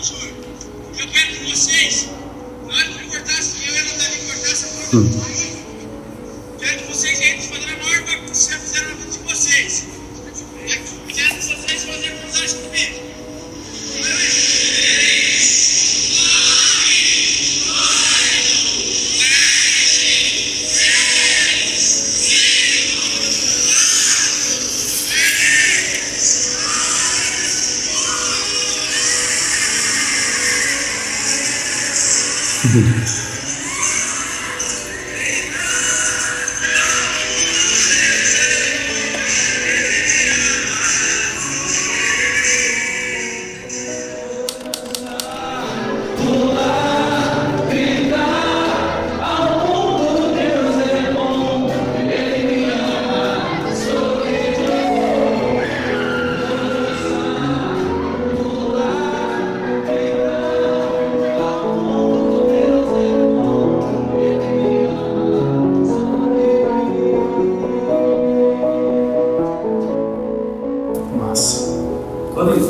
Eu quero que vocês, na hora que cortasse, eu e a Nathalie cortasse a porta, quero que vocês entrem fazendo a maior bagunça que já fizeram na vida de vocês. Quero que vocês fazerem contagem comigo.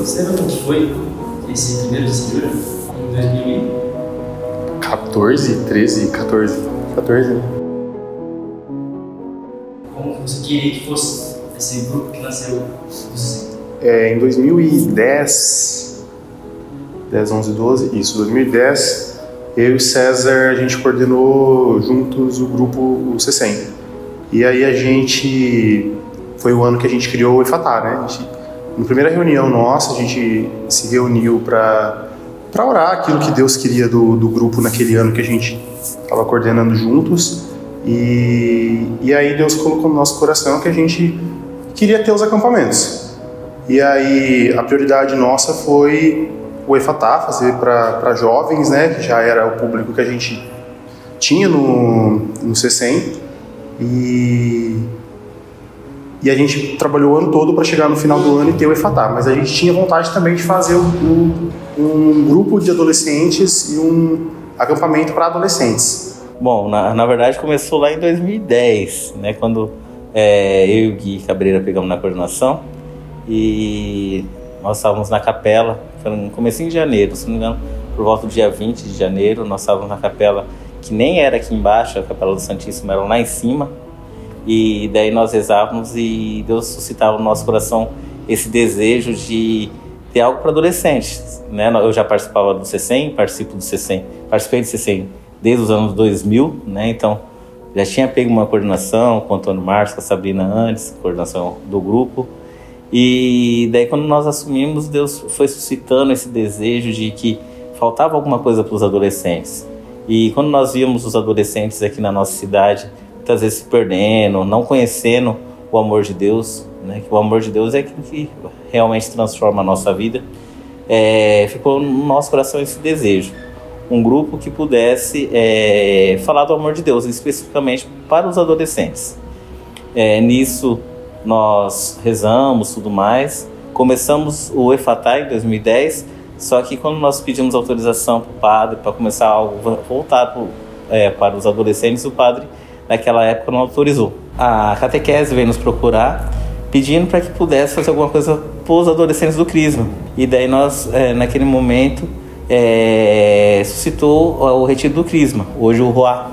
Você lembra como foi esse primeiro de Júlia? Em 2014, 13, 14, né? Como você queria que fosse esse grupo que nasceu do CC? Em 2010, 10, 11, 12, isso, 2010, eu e o César, a gente coordenou juntos o grupo, o CECEM. E aí foi o ano que a gente criou o EFATAR, né? Na primeira reunião nossa, a gente se reuniu para orar aquilo que Deus queria do grupo naquele ano que a gente estava coordenando juntos. E aí Deus colocou no nosso coração que a gente queria ter os acampamentos. E aí a prioridade nossa foi o EFATAR, fazer para jovens, né, que já era o público que a gente tinha no CECEM. E a gente trabalhou o ano todo para chegar no final do ano e ter o EFATAR, mas a gente tinha vontade também de fazer um grupo de adolescentes e um acampamento para adolescentes. Bom, na verdade começou lá em 2010, né, quando eu e o Gui Cabreira pegamos na coordenação e nós estávamos na capela, foi no comecinho de janeiro, se não me engano, por volta do dia 20 de janeiro, nós estávamos na capela que nem era aqui embaixo, a Capela do Santíssimo era lá em cima. E daí nós rezávamos e Deus suscitava no nosso coração esse desejo de ter algo para adolescentes, né? Eu já participava do CECEM, participei do CECEM desde os anos 2000, né? Então já tinha pego uma coordenação com o Antônio Marcos, com a Sabrina antes, coordenação do grupo. E daí quando nós assumimos, Deus foi suscitando esse desejo de que faltava alguma coisa para os adolescentes. E quando nós víamos os adolescentes aqui na nossa cidade, muitas vezes se perdendo, não conhecendo o amor de Deus, né? Que o amor de Deus é aquilo que realmente transforma a nossa vida. Ficou no nosso coração esse desejo. Um grupo que pudesse falar do amor de Deus, especificamente para os adolescentes. Nisso nós rezamos tudo mais. Começamos o EFATAR em 2010, só que quando nós pedimos autorização para o padre para começar algo voltado para os adolescentes, o padre naquela época não autorizou. A catequese veio nos procurar pedindo para que pudesse fazer alguma coisa para os adolescentes do Crisma. E daí nós, naquele momento, suscitou o retiro do Crisma, hoje o Roá.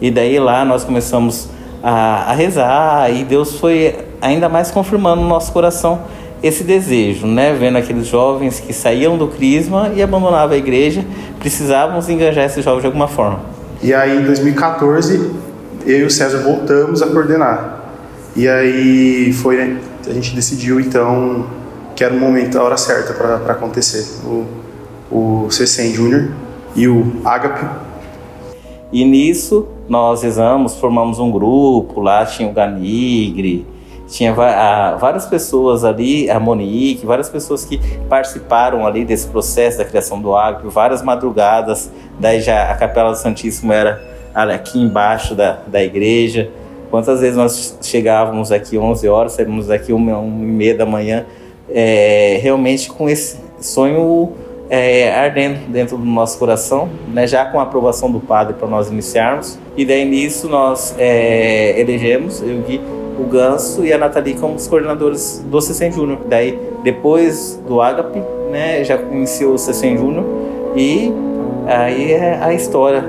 E daí lá nós começamos a rezar e Deus foi ainda mais confirmando no nosso coração esse desejo, né? Vendo aqueles jovens que saíam do Crisma e abandonavam a igreja, precisávamos engajar esses jovens de alguma forma. E aí em 2014, eu e o César voltamos a coordenar. E aí a gente decidiu então que era o momento, a hora certa para acontecer. O CECEM Júnior e o Ágape. E nisso nós rezamos, formamos um grupo, lá tinha o Ganigre, tinha várias pessoas ali, a Monique, várias pessoas que participaram ali desse processo da criação do Ágape, várias madrugadas, daí já a Capela do Santíssimo era aqui embaixo da igreja. Quantas vezes nós chegávamos aqui 11 horas, saímos daqui 1h30 da manhã, realmente com esse sonho ardendo dentro do nosso coração, né, já com a aprovação do padre para nós iniciarmos. E daí nisso nós elegemos, eu, Gui, o Ganso e a Nathalie como os coordenadores do CECEM Júnior. Daí, depois do Ágape, né, já iniciou o CCEM Júnior e aí é a história,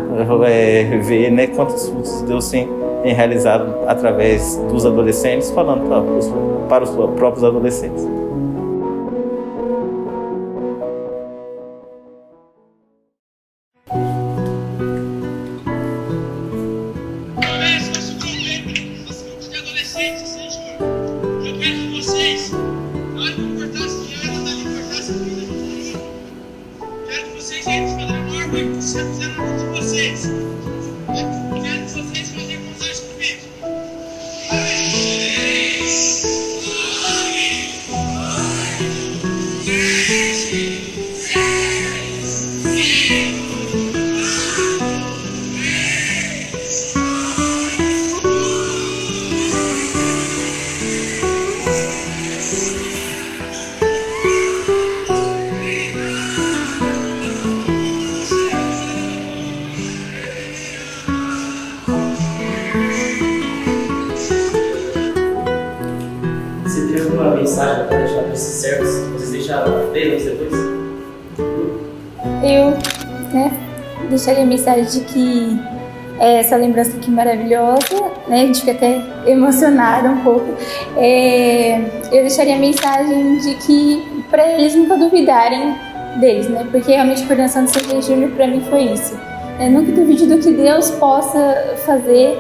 ver, né, quantos frutos Deus tem realizado através dos adolescentes, falando para os próprios adolescentes. Mensagem para deixar para esses servos, vocês deixaram deles depois? Eu, deixaria a mensagem de que essa lembrança aqui maravilhosa, né, a gente fica até emocionada um pouco. Eu deixaria a mensagem de que para eles nunca duvidarem deles, né, porque realmente a coordenação do CCEM Júnior para mim foi isso. Nunca duvide do que Deus possa fazer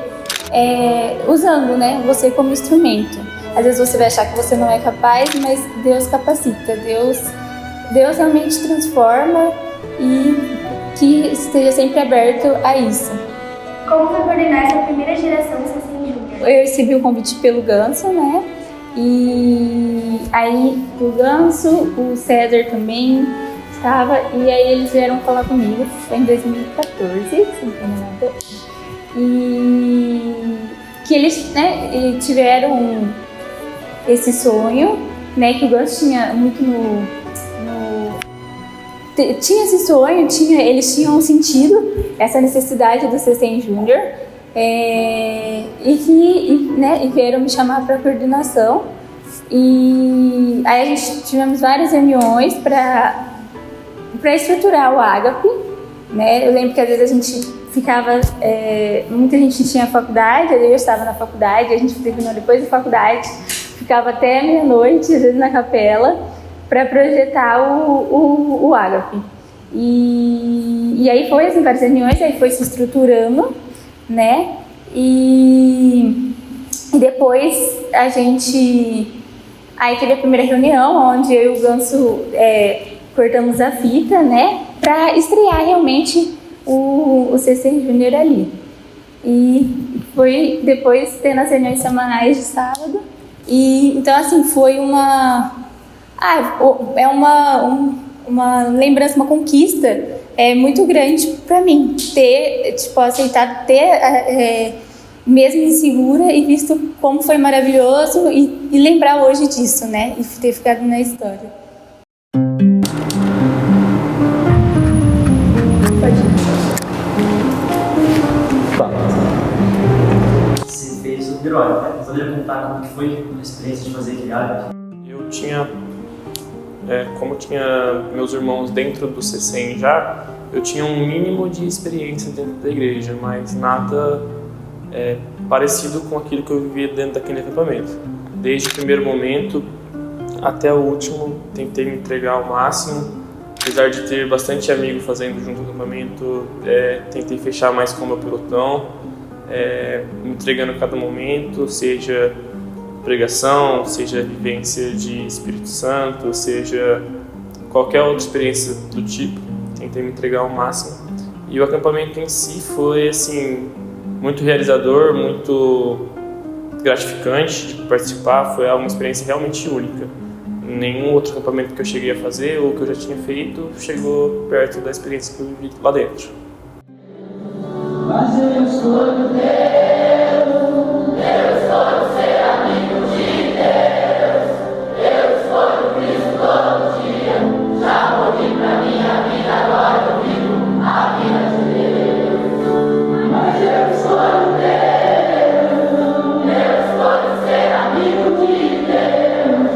usando, né, você como instrumento. Às vezes você vai achar que você não é capaz, mas Deus capacita, Deus realmente transforma e que esteja sempre aberto a isso. Como foi coordenar essa primeira geração do CCEM Júnior? Eu recebi o convite pelo Ganso, né? E aí o Ganso, o César também estava, e aí eles vieram falar comigo, foi em 2014, se não me engano. E que eles, né, tiveram esse sonho, né, que o Ganso tinha muito tinha esse sonho, eles tinham sentido essa necessidade do CCEM Júnior e vieram me chamar para coordenação. E aí a gente tivemos várias reuniões para estruturar o Ágape, né? Eu lembro que às vezes a gente ficava, muita gente tinha faculdade, eu estava na faculdade, a gente terminou depois da faculdade, ficava até meia-noite, às vezes na capela, para projetar o Ágape. E aí foi assim, várias reuniões, aí foi se estruturando, né? E depois aí teve a primeira reunião, onde eu e o Ganso cortamos a fita, né? Para estrear realmente o CCEM Júnior ali. E foi depois tendo as reuniões semanais de sábado. E então assim, foi uma lembrança, uma conquista muito grande para mim, ter, aceitado, mesmo insegura, e visto como foi maravilhoso e lembrar hoje disso, né, e ter ficado na história. Você fez o herói, né? Poderia contar como que foi a experiência de fazer aquele Ágape? Eu tinha, como tinha meus irmãos dentro do CCEM já, eu tinha um mínimo de experiência dentro da igreja, mas nada parecido com aquilo que eu vivia dentro daquele acampamento. Desde o primeiro momento até o último, tentei me entregar ao máximo. Apesar de ter bastante amigo fazendo junto do acampamento, tentei fechar mais com o meu pelotão, me entregando a cada momento, seja pregação, seja vivência de Espírito Santo, seja qualquer outra experiência do tipo, tentei me entregar ao máximo. E o acampamento em si foi assim muito realizador, muito gratificante de participar, foi uma experiência realmente única. Nenhum outro acampamento que eu cheguei a fazer ou que eu já tinha feito chegou perto da experiência que eu vivi lá dentro. Mas eu escolho Deus, eu escolho ser amigo de Deus, eu escolho Cristo todo dia, já morri pra minha vida, agora eu vivo a vida de Deus. Mas eu escolho Deus, eu escolho ser amigo de Deus,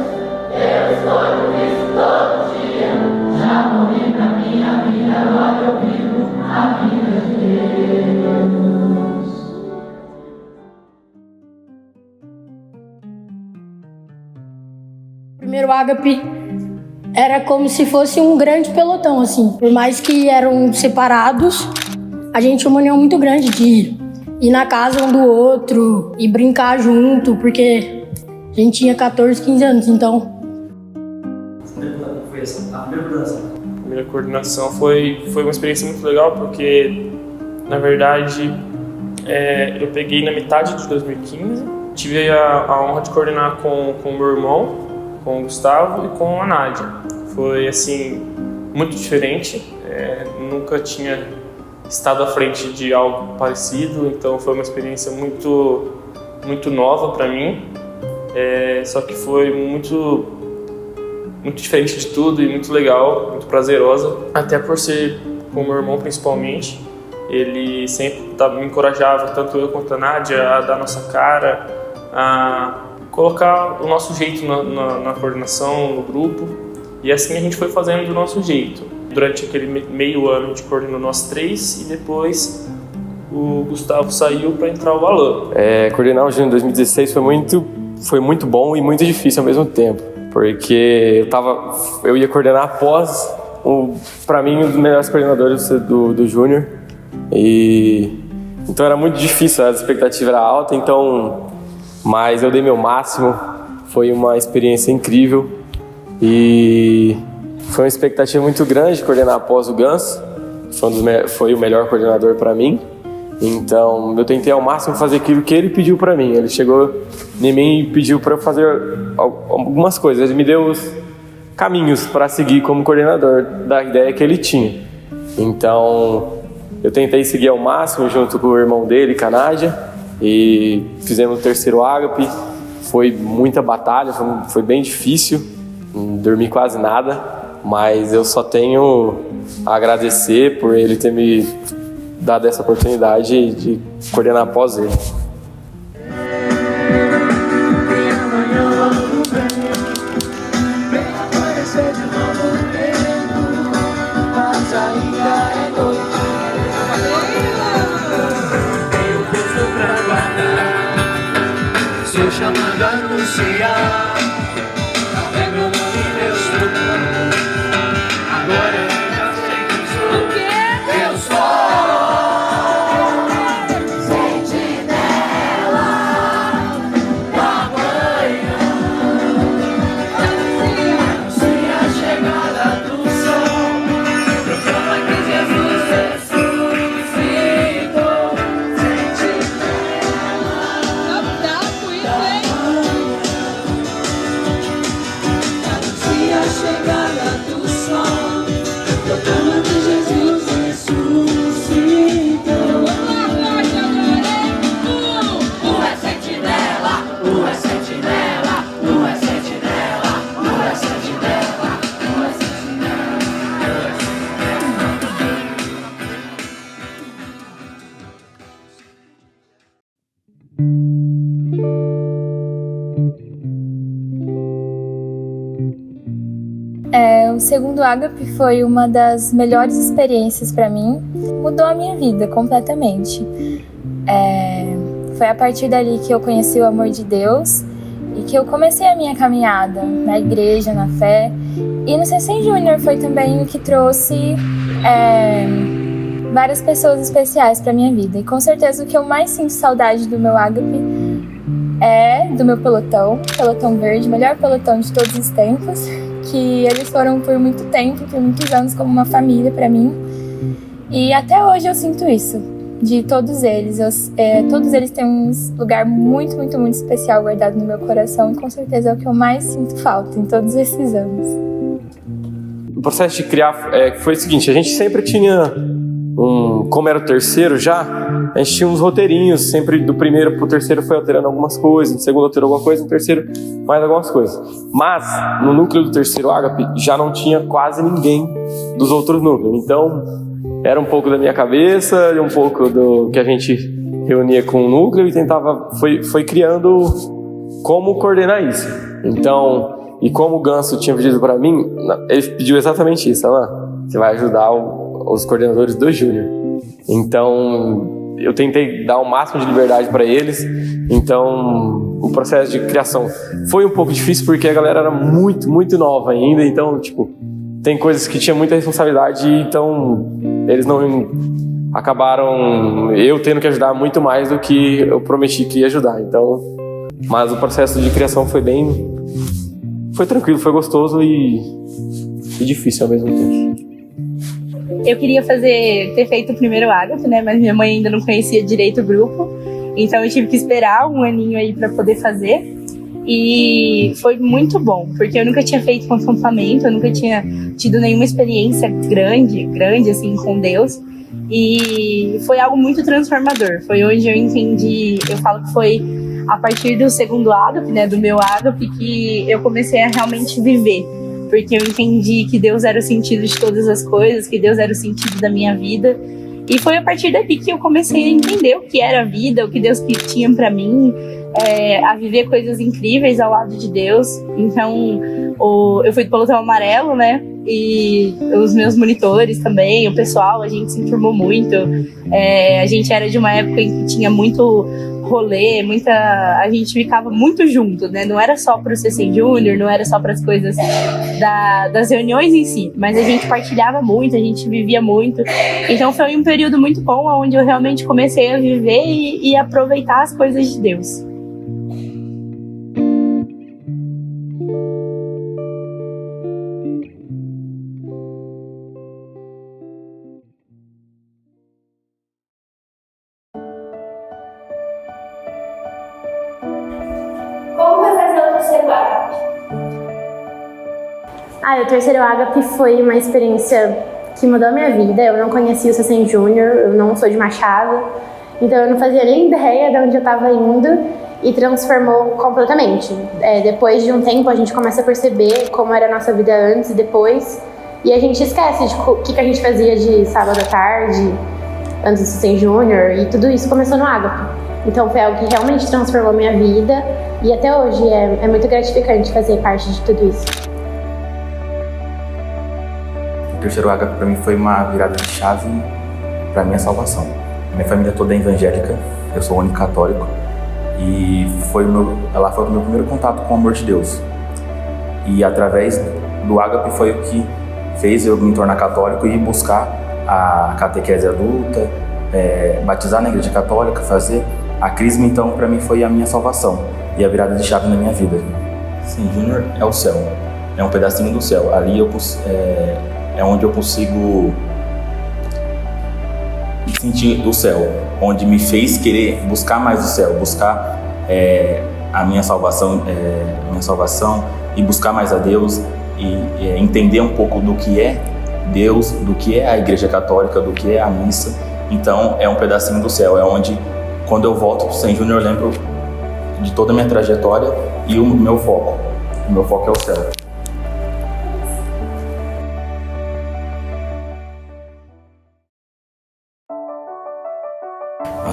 eu escolho Cristo todo dia, Primeiro ágape era como se fosse um grande pelotão, assim. Por mais que eram separados, a gente tinha uma união muito grande de ir na casa um do outro e brincar junto, porque a gente tinha 14, 15 anos, então... Foi essa, a primeira coordenação? A primeira coordenação foi uma experiência muito legal, porque, na verdade, eu peguei na metade de 2015, tive a honra de coordenar com o meu irmão, com o Gustavo e com a Nádia. Foi, assim, muito diferente, nunca tinha estado à frente de algo parecido, então foi uma experiência muito, muito nova para mim, só que foi muito diferente de tudo e muito legal, muito prazerosa, até por ser com o meu irmão principalmente. Ele sempre me encorajava, tanto eu quanto a Nádia, a dar nossa cara, a colocar o nosso jeito na coordenação, no grupo, e assim a gente foi fazendo do nosso jeito. Durante aquele meio ano a gente coordenou nós três e depois o Gustavo saiu para entrar o Alan. Coordenar o Júnior em 2016 foi muito bom e muito difícil ao mesmo tempo, porque eu ia coordenar após, para mim, um dos melhores coordenadores do Júnior, e então era muito difícil, a expectativa era alta, mas eu dei meu máximo, foi uma experiência incrível e foi uma expectativa muito grande coordenar após o Ganso, foi o melhor coordenador para mim, então eu tentei ao máximo fazer aquilo que ele pediu para mim. Ele chegou em mim e pediu para eu fazer algumas coisas, ele me deu os caminhos para seguir como coordenador da ideia que ele tinha, então eu tentei seguir ao máximo junto com o irmão dele, com a Nádia, e fizemos o terceiro ágape. Foi muita batalha, foi bem difícil, não dormi quase nada, mas eu só tenho a agradecer por ele ter me dado essa oportunidade de coordenar após ele. Estou chamando a anunciar, é meu nome, meu nome. Agora eu já sei quem sou. O quê? Eu sou sentinela da manhã. Anuncia a chegada do sol. Proclama que Jesus ressuscitou. O segundo ágape foi uma das melhores experiências para mim, mudou a minha vida completamente. Foi a partir dali que eu conheci o amor de Deus e que eu comecei a minha caminhada na igreja, na fé. E no CC Júnior foi também o que trouxe várias pessoas especiais para minha vida. E com certeza o que eu mais sinto saudade do meu ágape é do meu pelotão verde, melhor pelotão de todos os tempos, que eles foram por muito tempo, por muitos anos, como uma família para mim. E até hoje eu sinto isso, de todos eles. Todos eles têm um lugar muito, muito, muito especial guardado no meu coração, e com certeza é o que eu mais sinto falta em todos esses anos. O processo de criar foi o seguinte: a gente sempre tinha como era o terceiro já, a gente tinha uns roteirinhos, sempre do primeiro pro terceiro foi alterando algumas coisas, no segundo alterou alguma coisa, no terceiro mais algumas coisas. Mas no núcleo do terceiro ágape já não tinha quase ninguém dos outros núcleos, então era um pouco da minha cabeça, um pouco do que a gente reunia com o núcleo e tentava, foi criando como coordenar isso. Então, e como o Ganso tinha pedido para mim, ele pediu exatamente isso: Alan, você vai ajudar os coordenadores do Júnior. Então eu tentei dar o máximo de liberdade para eles. Então o processo de criação foi um pouco difícil porque a galera era muito, muito nova ainda, então, tipo, tem coisas que tinha muita responsabilidade, então eles não acabaram eu tendo que ajudar muito mais do que eu prometi que ia ajudar, então, mas o processo de criação foi tranquilo, foi gostoso e difícil ao mesmo tempo. Eu queria ter feito o primeiro Ágape, né? Mas minha mãe ainda não conhecia direito o grupo. Então eu tive que esperar um aninho aí para poder fazer. E foi muito bom, porque eu nunca tinha feito um acampamento, eu nunca tinha tido nenhuma experiência grande assim, com Deus. E foi algo muito transformador. Foi onde eu entendi, eu falo que foi a partir do segundo Ágape, né? Do meu Ágape, que eu comecei a realmente viver. Porque eu entendi que Deus era o sentido de todas as coisas, que Deus era o sentido da minha vida. E foi a partir daqui que eu comecei a entender o que era a vida, o que Deus tinha para mim, a viver coisas incríveis ao lado de Deus. Então, eu fui do pelotão amarelo, né? E os meus monitores também, o pessoal, a gente se enturmou muito. A gente era de uma época em que tinha muito rolê, a gente ficava muito junto, né? Não era só para o CC Júnior, não era só para as coisas das reuniões em si, mas a gente partilhava muito, a gente vivia muito. Então foi um período muito bom, onde eu realmente comecei a viver e aproveitar as coisas de Deus. O terceiro Ágape foi uma experiência que mudou a minha vida. Eu não conhecia o CC Júnior, eu não sou de Machado, então eu não fazia nem ideia de onde eu estava indo e transformou completamente. Depois de um tempo a gente começa a perceber como era a nossa vida antes e depois, e a gente esquece de o que a gente fazia de sábado à tarde, antes do CC Júnior, e tudo isso começou no Ágape. Então foi algo que realmente transformou a minha vida e até hoje é muito gratificante fazer parte de tudo isso. O terceiro Ágape para mim foi uma virada de chave para minha salvação. Minha família toda é evangélica, eu sou o único católico e ela foi o meu primeiro contato com o amor de Deus. E através do Ágape foi o que fez eu me tornar católico e buscar a catequese adulta, batizar na igreja católica, fazer a crisma. Então para mim foi a minha salvação e a virada de chave na minha vida. Sim, Júnior é o céu, é um pedacinho do céu. Ali é onde eu consigo sentir o céu, onde me fez querer buscar mais o céu, buscar a minha salvação e buscar mais a Deus e entender um pouco do que é Deus, do que é a Igreja Católica, do que é a missa. Então é um pedacinho do céu, é onde quando eu volto para o São Júnior eu lembro de toda a minha trajetória e o meu foco é o céu.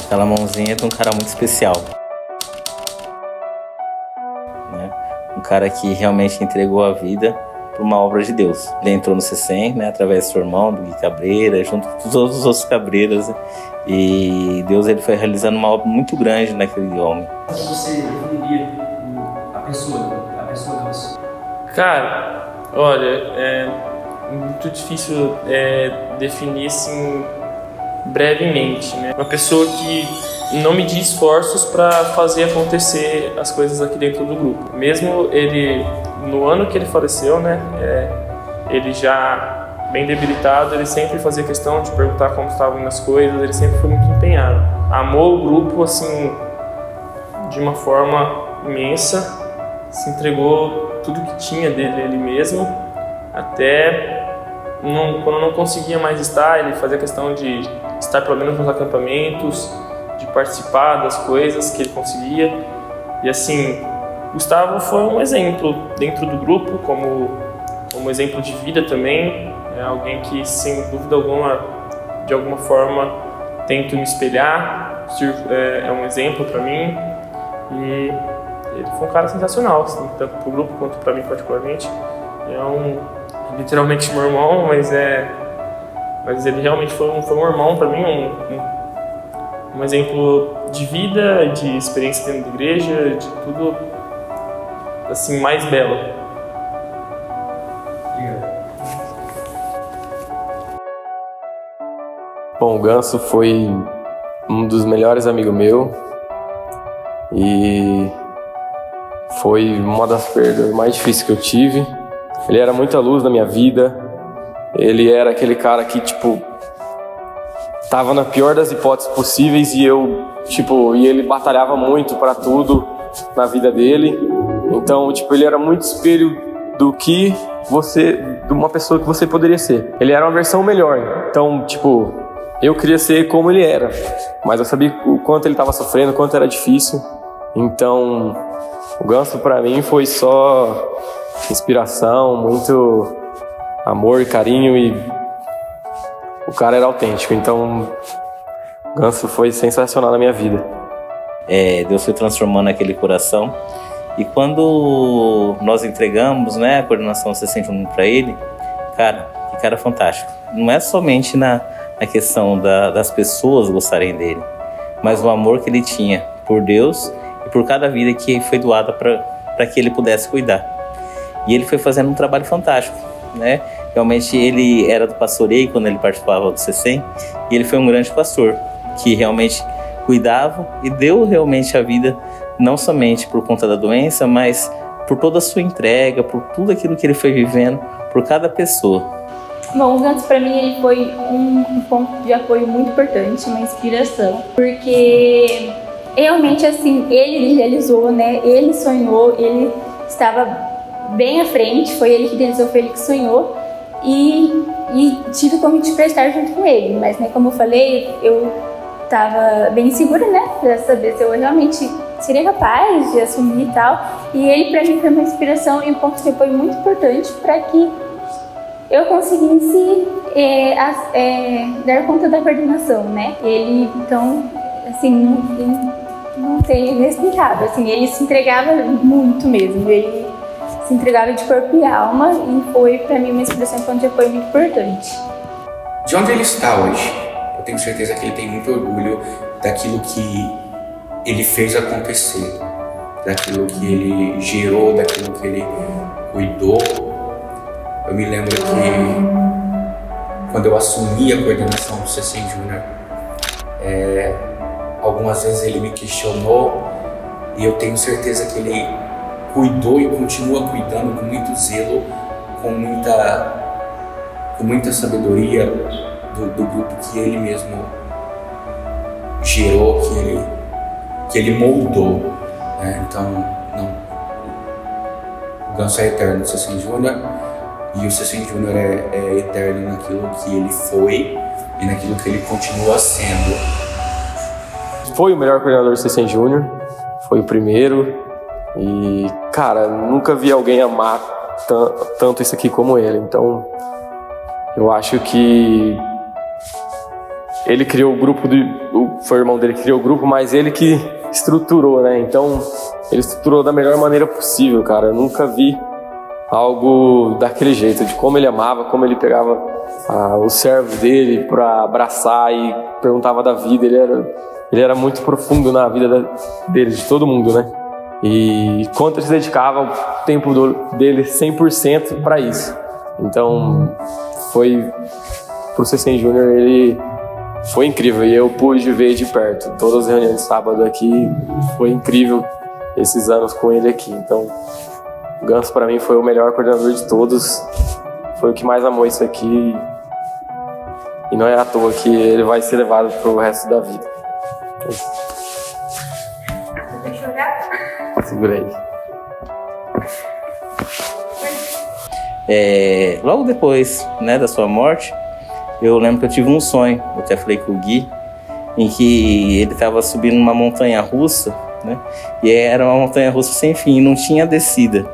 Aquela mãozinha de um cara muito especial, né? Um cara que realmente entregou a vida para uma obra de Deus. Ele entrou no CECEM, né, através do seu irmão, do Gui Cabreira, junto com todos os outros Cabreiras, né? E Deus ele foi realizando uma obra muito grande naquele homem. Você definiria a pessoa Deus? Cara, olha, é muito difícil definir assim brevemente, né? Uma pessoa que não media esforços para fazer acontecer as coisas aqui dentro do grupo. Mesmo ele, no ano que ele faleceu, né, ele já bem debilitado, ele sempre fazia questão de perguntar como estavam as coisas, ele sempre foi muito empenhado. Amou o grupo, assim, de uma forma imensa, se entregou tudo que tinha dele ele mesmo, até quando não conseguia mais estar, ele fazia questão de estar pelo menos nos acampamentos, de participar das coisas que ele conseguia. E assim, Gustavo foi um exemplo dentro do grupo, como exemplo de vida também. É alguém que, sem dúvida alguma, de alguma forma, tento me espelhar, é um exemplo para mim. E ele foi um cara sensacional, assim, tanto para o grupo quanto para mim particularmente. Literalmente meu irmão, mas ele realmente foi um irmão para mim, um exemplo de vida, de experiência dentro da igreja, de tudo assim mais belo. Bom, o Ganso foi um dos melhores amigos meu e foi uma das perdas mais difíceis que eu tive. Ele era muita luz na minha vida, ele era aquele cara que, tipo, tava na pior das hipóteses possíveis e ele batalhava muito para tudo na vida dele. Então, tipo, ele era muito espelho de uma pessoa que você poderia ser. Ele era uma versão melhor. Então, tipo, eu queria ser como ele era, mas eu sabia o quanto ele estava sofrendo, o quanto era difícil. Então, o Ganso pra mim foi só inspiração, muito amor e carinho, e o cara era autêntico. Então, o Ganso foi sensacional na minha vida. Deus foi transformando aquele coração. E quando nós entregamos, né, a coordenação 61 para ele, que cara fantástico. Não é somente na questão das pessoas gostarem dele, mas o amor que ele tinha por Deus e por cada vida que foi doada para que ele pudesse cuidar. E ele foi fazendo um trabalho fantástico, né? Realmente ele era do pastoreio quando ele participava do CECEM, e ele foi um grande pastor que realmente cuidava e deu realmente a vida, não somente por conta da doença, mas por toda a sua entrega, por tudo aquilo que ele foi vivendo, por cada pessoa. Bom, o Ganso para mim ele foi um ponto de apoio muito importante, uma inspiração, porque realmente assim, ele realizou, né? Ele sonhou, ele estava bem à frente, foi ele que realizou, foi ele que sonhou, e tive o convite para estar junto com ele, mas né, como eu falei, eu estava bem insegura, né, para saber se eu realmente seria capaz de assumir e tal, e ele para mim foi uma inspiração e um ponto de apoio muito importante para que eu conseguisse dar conta da coordenação, né? Ele, então, assim, não tem inexplicável, assim, ele se entregava muito mesmo, ele se entregava de corpo e alma, e foi para mim uma inspiração e um ponto de apoio muito importante. De onde ele está hoje? Eu tenho certeza que ele tem muito orgulho daquilo que ele fez acontecer, daquilo que ele gerou, daquilo que ele cuidou. Eu me lembro que quando eu assumi a coordenação do CECEM Júnior, algumas vezes ele me questionou, e eu tenho certeza que ele cuidou e continua cuidando com muito zelo, com muita sabedoria do grupo que ele mesmo gerou, que ele moldou, né? Então, o Ganso é eterno no CECEM Júnior, e o CECEM Júnior é eterno naquilo que ele foi e naquilo que ele continua sendo. Foi o melhor coordenador do CECEM Júnior, foi o primeiro. E, cara, nunca vi alguém amar tanto isso aqui como ele. Então, eu acho que ele criou o grupo, foi o irmão dele que criou o grupo, mas ele que estruturou, né? Então, ele estruturou da melhor maneira possível, cara. Eu nunca vi algo daquele jeito, de como ele amava, como ele pegava os servos dele pra abraçar e perguntava da vida. Ele era muito profundo na vida dele, de todo mundo, né? E quanto ele se dedicava o tempo dele 100% para isso. Então, pro CECEM Júnior, ele foi incrível, e eu pude ver de perto todas as reuniões de sábado aqui. Foi incrível esses anos com ele aqui. Então, o Ganso para mim foi o melhor coordenador de todos, foi o que mais amou isso aqui, e não é à toa que ele vai ser levado pro resto da vida. Tem que chorar? Segura aí. Logo depois, né, da sua morte, eu lembro que eu tive um sonho, eu até falei com o Gui, em que ele estava subindo uma montanha russa, né, e era uma montanha russa sem fim, não tinha descida,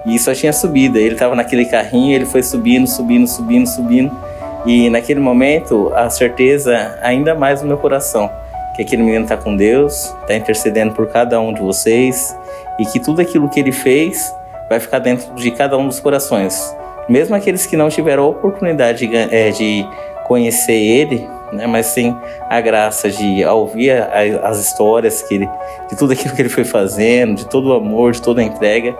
e só tinha subida. Ele estava naquele carrinho, ele foi subindo, e naquele momento a certeza ainda mais no meu coração, que aquele menino está com Deus, está intercedendo por cada um de vocês, e que tudo aquilo que ele fez vai ficar dentro de cada um dos corações. Mesmo aqueles que não tiveram a oportunidade de conhecer ele, né? Mas sem a graça de ouvir as histórias de tudo aquilo que ele foi fazendo, de todo o amor, de toda a entrega,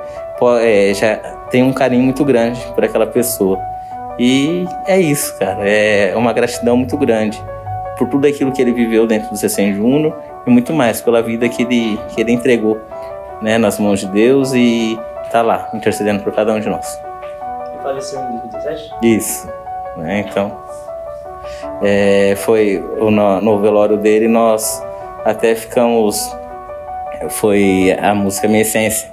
já tem um carinho muito grande por aquela pessoa. E é isso, cara, é uma gratidão muito grande por tudo aquilo que ele viveu dentro do CCN Júnior e muito mais pela vida que ele entregou, né, nas mãos de Deus e tá lá, intercedendo por cada um de nós. Ele faleceu em 2017? Isso, né, então foi no velório dele, nós até ficamos, foi a música Minha Essência,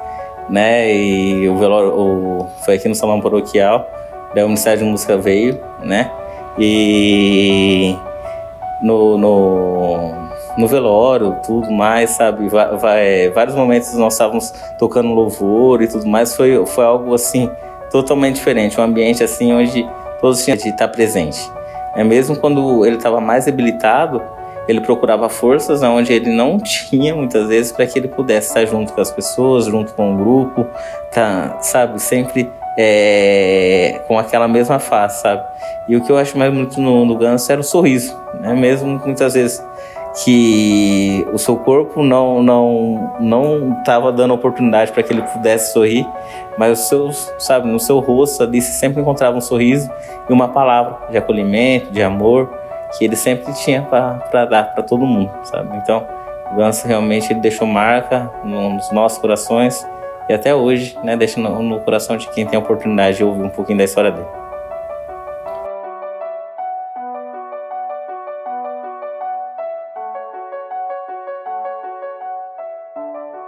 né, e o velório foi aqui no Salão Paroquial, daí o Ministério de Música veio, né, e no velório, tudo mais, sabe, vários momentos nós estávamos tocando louvor e tudo mais, foi algo assim, totalmente diferente, um ambiente assim, onde todos tinham de estar presente. Mesmo quando ele estava mais debilitado, ele procurava forças onde ele não tinha, muitas vezes, para que ele pudesse estar junto com as pessoas, junto com o grupo, tá, sabe, sempre com aquela mesma face, sabe. E o que eu acho mais bonito no Ganso era o sorriso, né? Mesmo muitas vezes que o seu corpo não estava dando oportunidade para que ele pudesse sorrir, mas no seu rosto ali você sempre encontrava um sorriso e uma palavra de acolhimento, de amor, que ele sempre tinha para dar para todo mundo, sabe. Então o Ganso realmente ele deixou marca nos nossos corações e até hoje, né, deixa no coração de quem tem a oportunidade de ouvir um pouquinho da história dele.